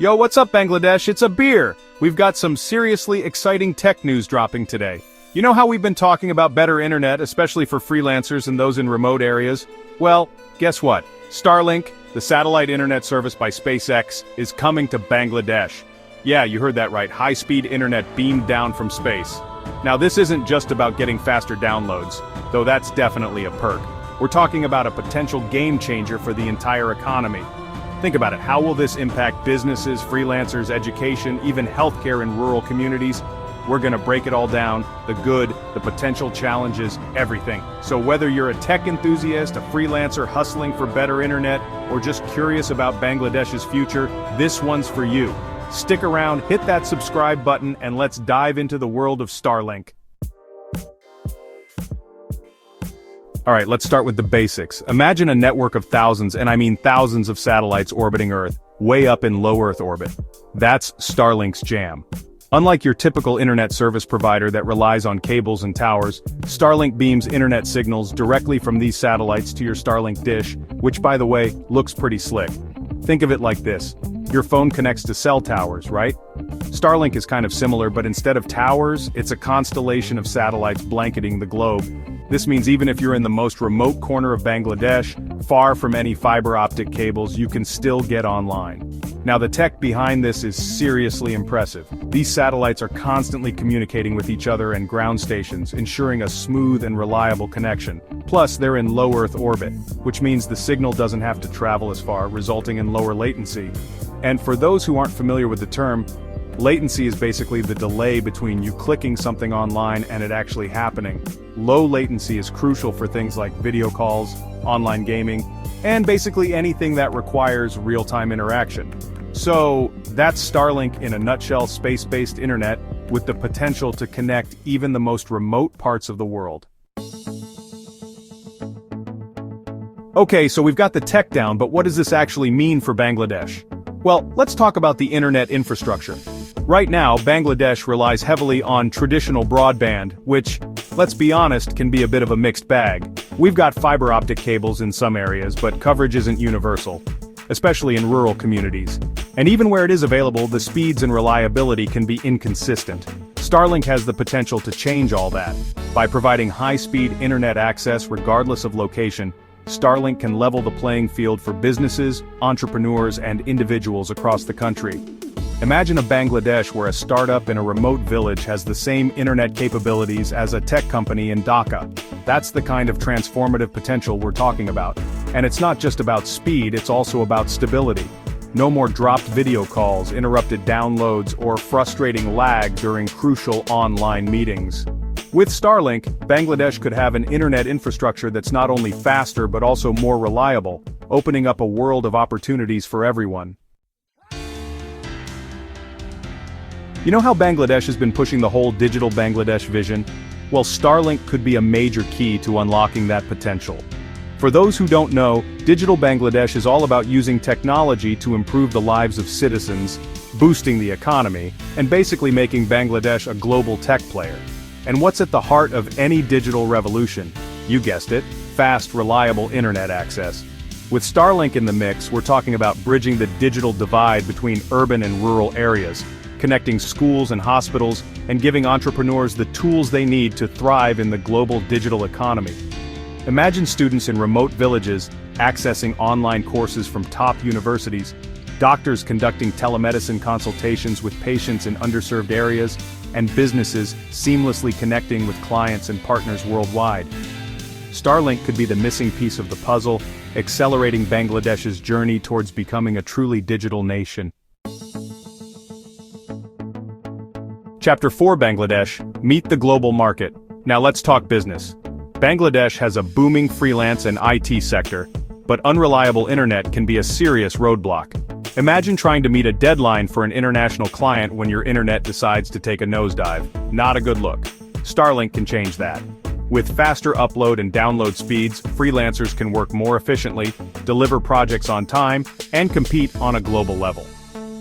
Yo, what's up, Bangladesh? It's a beer! We've got some seriously exciting tech news dropping today. You know how we've been talking about better internet, especially for freelancers and those in remote areas? Well, guess what? Starlink, the satellite internet service by SpaceX, is coming to Bangladesh. Yeah, you heard that right, high-speed internet beamed down from space. Now this isn't just about getting faster downloads, though that's definitely a perk. We're talking about a potential game changer for the entire economy. Think about it, how will this impact businesses, freelancers, education, even healthcare in rural communities? We're gonna break it all down, the good, the potential challenges, everything. So whether you're a tech enthusiast, a freelancer hustling for better internet, or just curious about Bangladesh's future, this one's for you. Stick around, hit that subscribe button, and let's dive into the world of Starlink. Alright, let's start with the basics. Imagine a network of thousands, and I mean thousands of satellites orbiting Earth, way up in low Earth orbit. That's Starlink's jam. Unlike your typical internet service provider that relies on cables and towers, Starlink beams internet signals directly from these satellites to your Starlink dish, which by the way, looks pretty slick. Think of it like this. Your phone connects to cell towers, right? Starlink is kind of similar, but instead of towers, it's a constellation of satellites blanketing the globe. This means even if you're in the most remote corner of Bangladesh, far from any fiber optic cables, you can still get online. Now the tech behind this is seriously impressive. These satellites are constantly communicating with each other and ground stations, ensuring a smooth and reliable connection. Plus, they're in low Earth orbit, which means the signal doesn't have to travel as far, resulting in lower latency. And for those who aren't familiar with the term, latency is basically the delay between you clicking something online and it actually happening. Low latency is crucial for things like video calls, online gaming, and basically anything that requires real-time interaction. So, that's Starlink in a nutshell, space-based internet with the potential to connect even the most remote parts of the world. Okay, so we've got the tech down, but what does this actually mean for Bangladesh? Well, let's talk about the internet infrastructure. Right now, Bangladesh relies heavily on traditional broadband, which, let's be honest, can be a bit of a mixed bag. We've got fiber optic cables in some areas, but coverage isn't universal, especially in rural communities. And even where it is available, the speeds and reliability can be inconsistent. Starlink has the potential to change all that. By providing high-speed internet access regardless of location, Starlink can level the playing field for businesses, entrepreneurs, and individuals across the country. Imagine a Bangladesh where a startup in a remote village has the same internet capabilities as a tech company in Dhaka. That's the kind of transformative potential we're talking about. And it's not just about speed, it's also about stability. No more dropped video calls, interrupted downloads, or frustrating lag during crucial online meetings. With Starlink, Bangladesh could have an internet infrastructure that's not only faster but also more reliable, opening up a world of opportunities for everyone. You know how Bangladesh has been pushing the whole digital Bangladesh vision? Well, Starlink could be a major key to unlocking that potential. For those who don't know, digital Bangladesh is all about using technology to improve the lives of citizens, boosting the economy, and basically making Bangladesh a global tech player. And what's at the heart of any digital revolution? You guessed it, fast, reliable internet access. With Starlink in the mix, we're talking about bridging the digital divide between urban and rural areas, connecting schools and hospitals, and giving entrepreneurs the tools they need to thrive in the global digital economy. Imagine students in remote villages accessing online courses from top universities, doctors conducting telemedicine consultations with patients in underserved areas, and businesses seamlessly connecting with clients and partners worldwide. Starlink could be the missing piece of the puzzle, accelerating Bangladesh's journey towards becoming a truly digital nation. Chapter 4 Bangladesh, Meet the Global Market. Now let's talk business. Bangladesh has a booming freelance and IT sector, but unreliable internet can be a serious roadblock. Imagine trying to meet a deadline for an international client when your internet decides to take a nosedive. Not a good look. Starlink can change that. With faster upload and download speeds, freelancers can work more efficiently, deliver projects on time, and compete on a global level.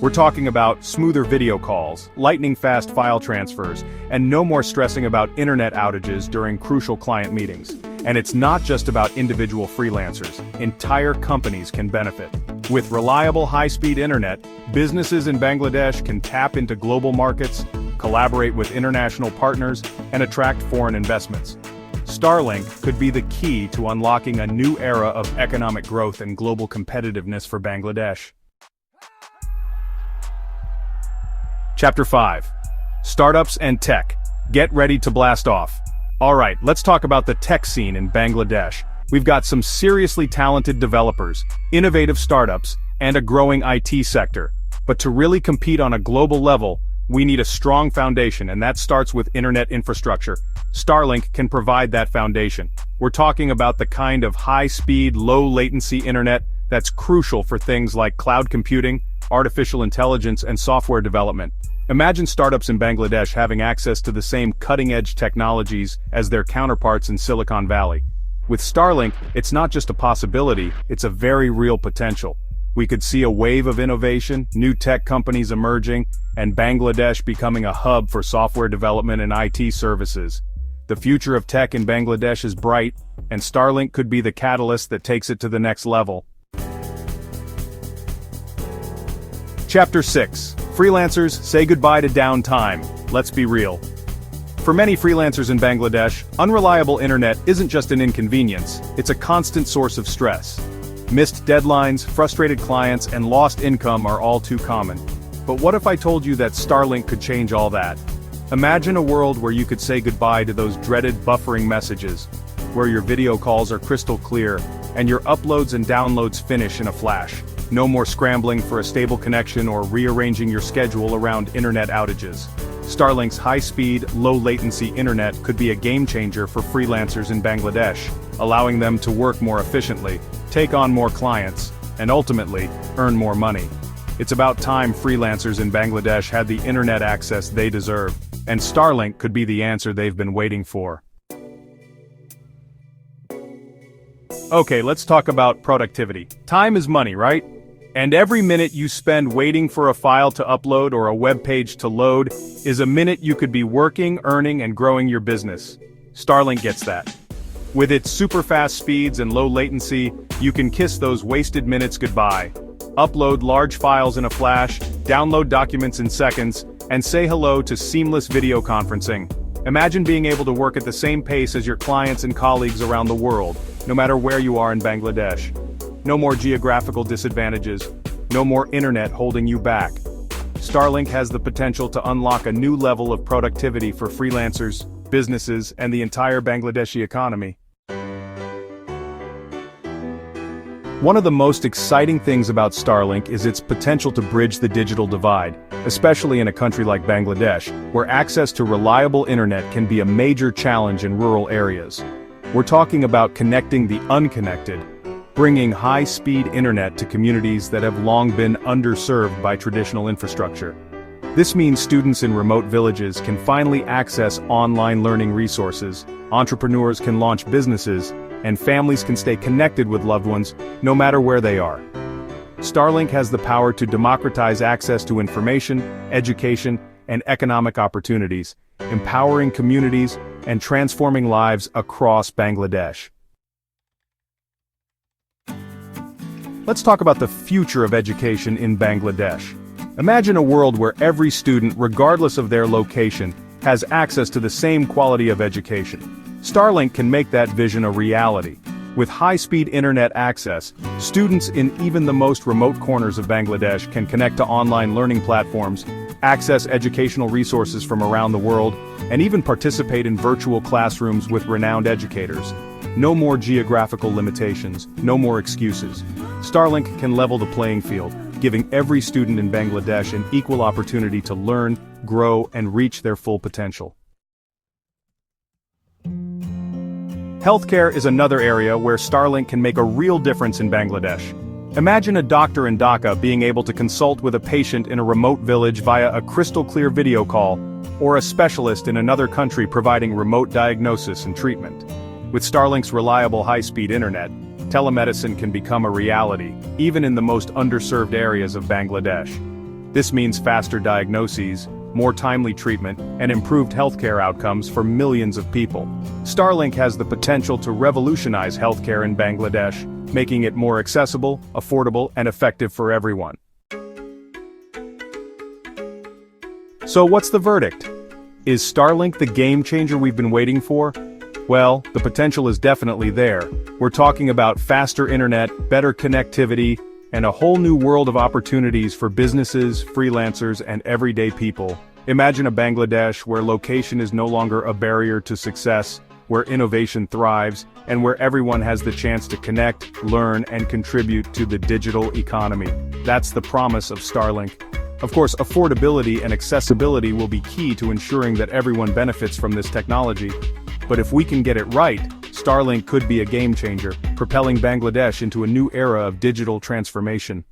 We're talking about smoother video calls, lightning-fast file transfers, and no more stressing about internet outages during crucial client meetings. And it's not just about individual freelancers. Entire companies can benefit. With reliable high-speed internet, businesses in Bangladesh can tap into global markets, collaborate with international partners, and attract foreign investments. Starlink could be the key to unlocking a new era of economic growth and global competitiveness for Bangladesh. Chapter 5. Startups and Tech. Get ready to blast off. Alright, let's talk about the tech scene in Bangladesh. We've got some seriously talented developers, innovative startups, and a growing IT sector. But to really compete on a global level, we need a strong foundation, and that starts with internet infrastructure. Starlink can provide that foundation. We're talking about the kind of high-speed, low-latency internet that's crucial for things like cloud computing, artificial intelligence, and software development. Imagine startups in Bangladesh having access to the same cutting-edge technologies as their counterparts in Silicon Valley. With Starlink, it's not just a possibility, it's a very real potential. We could see a wave of innovation, new tech companies emerging, and Bangladesh becoming a hub for software development and IT services. The future of tech in Bangladesh is bright, and Starlink could be the catalyst that takes it to the next level. Chapter 6. Freelancers, say goodbye to downtime. Let's be real. For many freelancers in Bangladesh, unreliable internet isn't just an inconvenience, it's a constant source of stress. Missed deadlines, frustrated clients, and lost income are all too common. But what if I told you that Starlink could change all that? Imagine a world where you could say goodbye to those dreaded buffering messages, where your video calls are crystal clear, and your uploads and downloads finish in a flash. No more scrambling for a stable connection or rearranging your schedule around internet outages. Starlink's high-speed, low-latency internet could be a game-changer for freelancers in Bangladesh, allowing them to work more efficiently, take on more clients, and ultimately, earn more money. It's about time freelancers in Bangladesh had the internet access they deserve, and Starlink could be the answer they've been waiting for. Okay, let's talk about productivity. Time is money, right? And every minute you spend waiting for a file to upload or a web page to load is a minute you could be working, earning, and growing your business. Starlink gets that. With its super fast speeds and low latency, you can kiss those wasted minutes goodbye. Upload large files in a flash, download documents in seconds, and say hello to seamless video conferencing. Imagine being able to work at the same pace as your clients and colleagues around the world, no matter where you are in Bangladesh. No more geographical disadvantages, no more internet holding you back. Starlink has the potential to unlock a new level of productivity for freelancers, businesses, and the entire Bangladeshi economy. One of the most exciting things about Starlink is its potential to bridge the digital divide, especially in a country like Bangladesh, where access to reliable internet can be a major challenge in rural areas. We're talking about connecting the unconnected, bringing high-speed internet to communities that have long been underserved by traditional infrastructure. This means students in remote villages can finally access online learning resources, entrepreneurs can launch businesses, and families can stay connected with loved ones no matter where they are. Starlink has the power to democratize access to information, education, and economic opportunities, empowering communities and transforming lives across Bangladesh. Let's talk about the future of education in Bangladesh. Imagine a world where every student, regardless of their location, has access to the same quality of education. Starlink can make that vision a reality. With high-speed internet access, students in even the most remote corners of Bangladesh can connect to online learning platforms, access educational resources from around the world, and even participate in virtual classrooms with renowned educators. No more geographical limitations, no more excuses. Starlink can level the playing field, giving every student in Bangladesh an equal opportunity to learn, grow, and reach their full potential. Healthcare is another area where Starlink can make a real difference in Bangladesh. Imagine a doctor in Dhaka being able to consult with a patient in a remote village via a crystal-clear video call, or a specialist in another country providing remote diagnosis and treatment. With Starlink's reliable high-speed internet, telemedicine can become a reality, even in the most underserved areas of Bangladesh. This means faster diagnoses, more timely treatment, and improved healthcare outcomes for millions of people. Starlink has the potential to revolutionize healthcare in Bangladesh, making it more accessible, affordable, and effective for everyone. So what's the verdict? Is Starlink the game changer we've been waiting for? Well, the potential is definitely there. We're talking about faster internet, better connectivity, and a whole new world of opportunities for businesses, freelancers, and everyday people. Imagine a Bangladesh where location is no longer a barrier to success, where innovation thrives, and where everyone has the chance to connect, learn, and contribute to the digital economy. That's the promise of Starlink. Of course, affordability and accessibility will be key to ensuring that everyone benefits from this technology. But if we can get it right, Starlink could be a game changer, propelling Bangladesh into a new era of digital transformation.